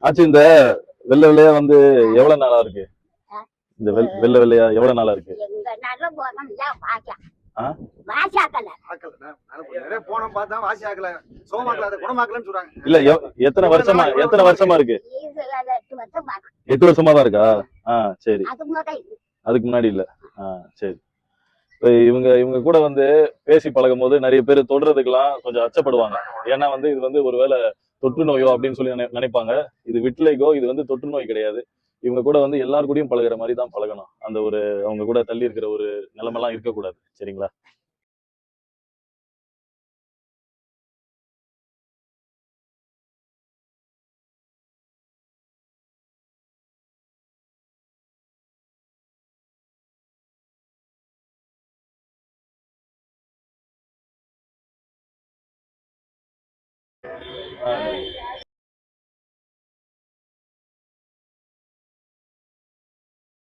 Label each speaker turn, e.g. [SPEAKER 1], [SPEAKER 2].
[SPEAKER 1] ஆச்சு. இந்த வெள்ளை வெள்ளையா வந்து எவ்வளவு நாளா இருக்கு?
[SPEAKER 2] ஆ,
[SPEAKER 1] இந்த வெள்ளை வெள்ளையா எவ்வளவு நாளா இருக்கு?
[SPEAKER 2] எங்க நல்ல போதும் வாசா
[SPEAKER 1] ஆ?
[SPEAKER 2] வாசாக்கல
[SPEAKER 3] ஆக்கல. நான் நிறைய போனோம் பார்த்தா வாசி ஆக்கல, சோமாக்கல, அதை குணமாக்கலன்னு சொல்றாங்க.
[SPEAKER 1] இல்ல எத்தனை வருஷமா இருக்கு?
[SPEAKER 2] இது 8 வருஷம் பார்க்கும்
[SPEAKER 1] 8 வருஷமா தான் இருக்கா? சரி.
[SPEAKER 2] அது முதல்
[SPEAKER 1] அதுக்கு முன்னாடி இல்ல. சரி. இப்ப இவங்க இவங்க கூட வந்து பேசி பழகும் போது நிறைய பேர் தொடுறதுக்கெல்லாம் கொஞ்சம் அச்சப்படுவாங்க. ஏன்னா வந்து இது வந்து ஒருவேளை தொற்று நோயோ அப்படின்னு சொல்லி நினைப்பாங்க. இது விட்லிகோ, இது வந்து தொற்று நோய் கிடையாது. இவங்க கூட வந்து எல்லார் கூடயும் பழகுற மாதிரி தான் பழகணும். அந்த ஒரு அவங்க கூட தள்ளி இருக்கிற ஒரு நிலைமெல்லாம் இருக்கக்கூடாது. சரிங்களா? ஆ.